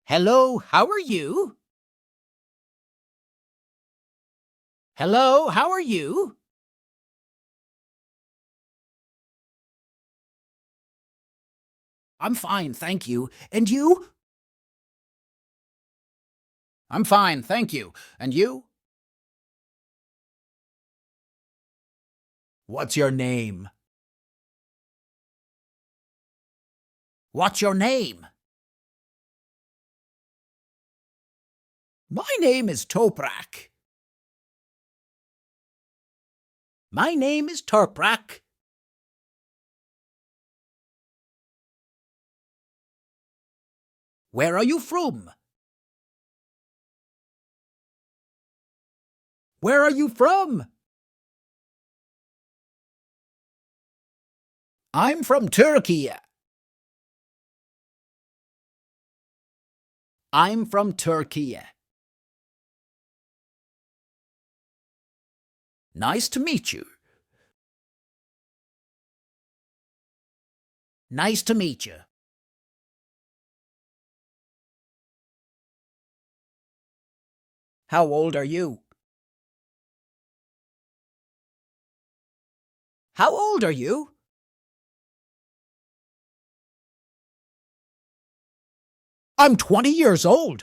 Hello, how are you? Hello, how are you? I'm fine, thank you. And you? I'm fine, thank you. And you? What's your name? What's your name? My name is Toprak. My name is Toprak. Where are you from? Where are you from? I'm from Turkey. I'm from Turkey. Nice to meet you. Nice to meet you. How old are you? How old are you? I'm 20 years old.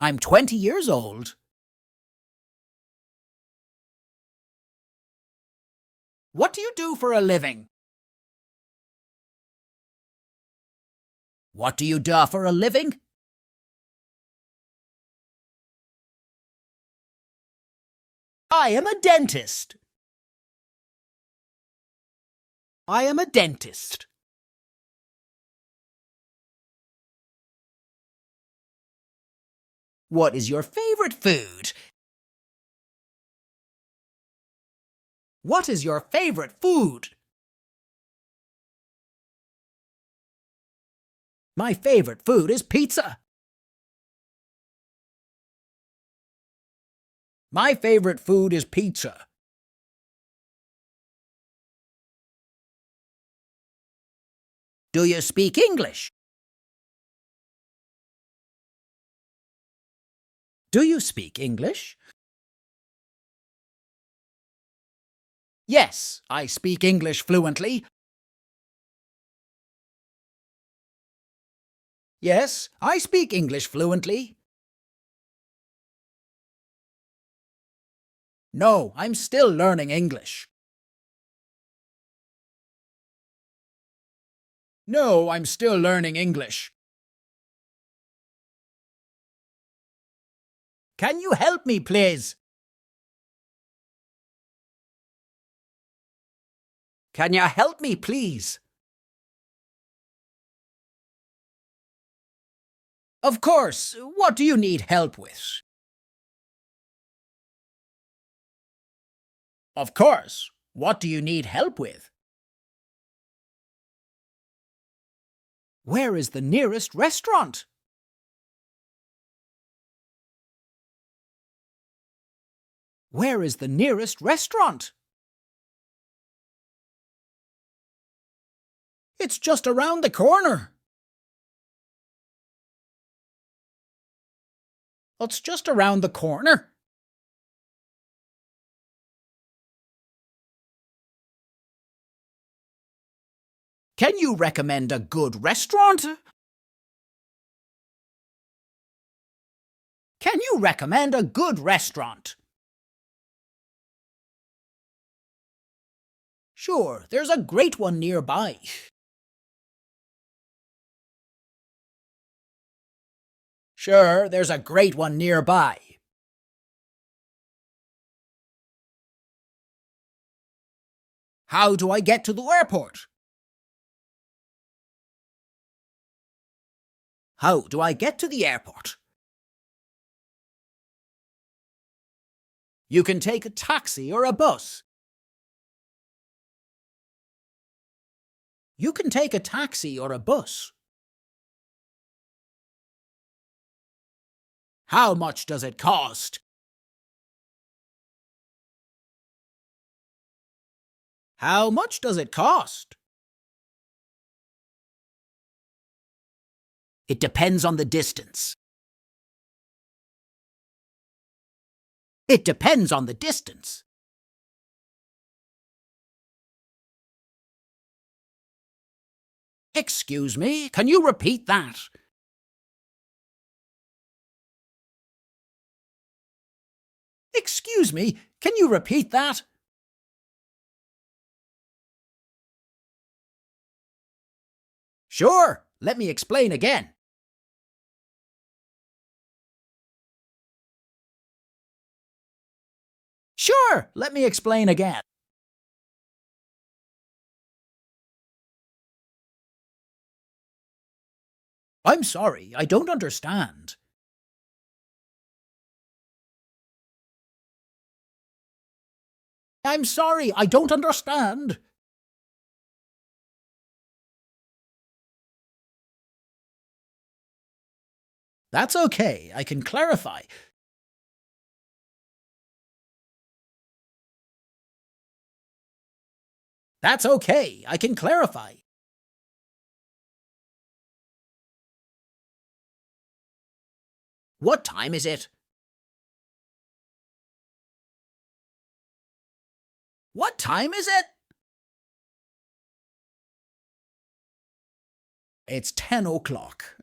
I'm 20 years old. What do you do for a living? What do you do for a living? I am a dentist. I am a dentist. What is your favorite food? What is your favorite food? My favorite food is pizza. My favorite food is pizza. Do you speak English? Do you speak English? Yes, I speak English fluently. Yes, I speak English fluently. No, I'm still learning English. No, I'm still learning English. Can you help me, please? Can you help me, please? Of course. What do you need help with? Of course. What do you need help with? Where is the nearest restaurant? Where is the nearest restaurant? It's just around the corner. It's just around the corner. Can you recommend a good restaurant? Can you recommend a good restaurant? Sure, there's a great one nearby. Sure, there's a great one nearby. How do I get to the airport? How do I get to the airport? You can take a taxi or a bus. You can take a taxi or a bus. How much does it cost? How much does it cost? It depends on the distance. It depends on the distance. Excuse me, can you repeat that? Excuse me, can you repeat that? Sure, let me explain again. Sure, let me explain again. I'm sorry, I don't understand. I'm sorry, I don't understand. That's okay, I can clarify. That's okay, I can clarify. What time is it? What time is it? It's 10 o'clock.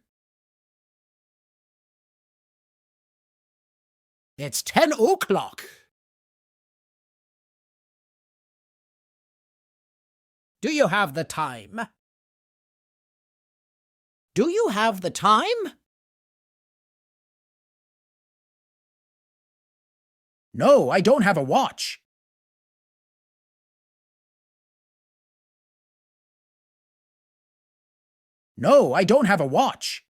It's 10 o'clock. Do you have the time? Do you have the time? No, I don't have a watch. No, I don't have a watch.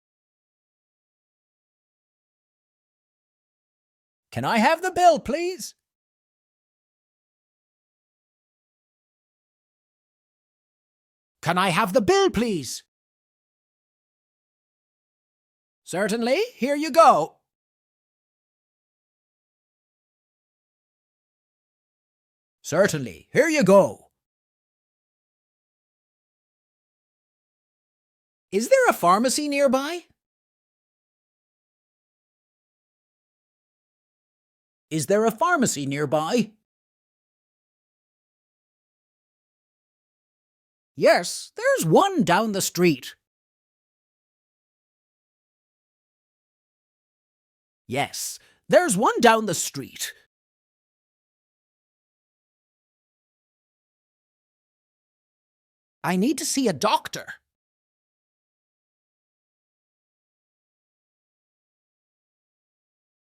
Can I have the bill, please? Can I have the bill, please? Certainly, here you go. Certainly, here you go. Is there a pharmacy nearby? Is there a pharmacy nearby? Yes, there's one down the street. Yes, there's one down the street. I need to see a doctor.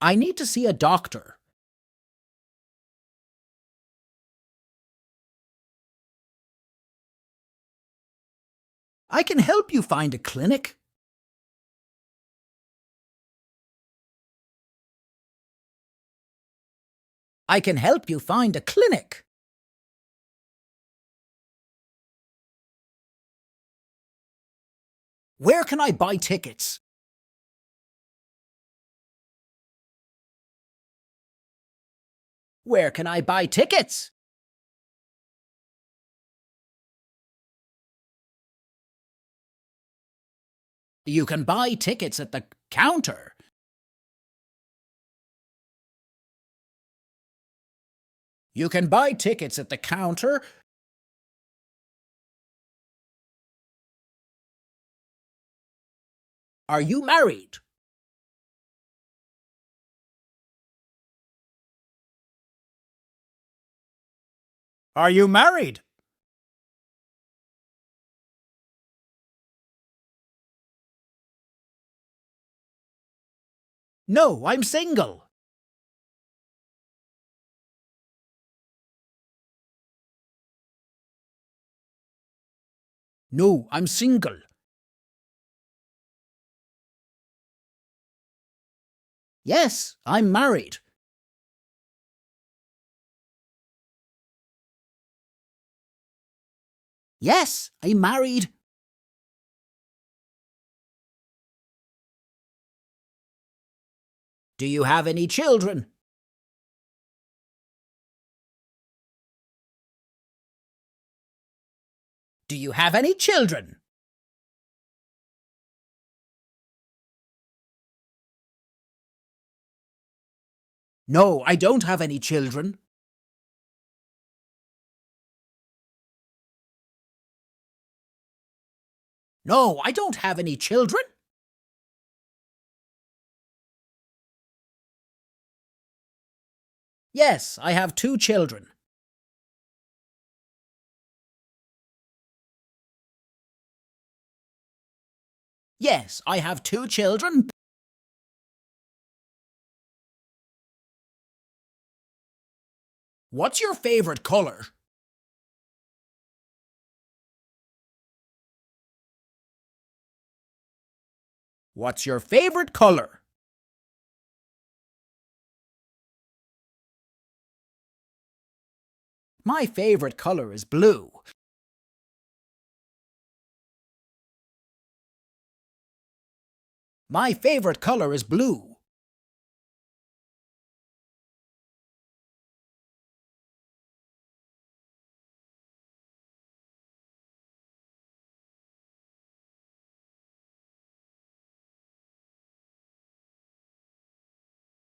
I need to see a doctor. I can help you find a clinic. I can help you find a clinic. Where can I buy tickets? Where can I buy tickets? You can buy tickets at the counter. You can buy tickets at the counter. Are you married? Are you married? No, I'm single. No, I'm single. Yes, I'm married. Yes, I'm married. Do you have any children? Do you have any children? No, I don't have any children. No, I don't have any children. Yes, I have 2 children. Yes, I have 2 children. What's your favorite color? What's your favorite color? My favorite color is blue. My favorite color is blue.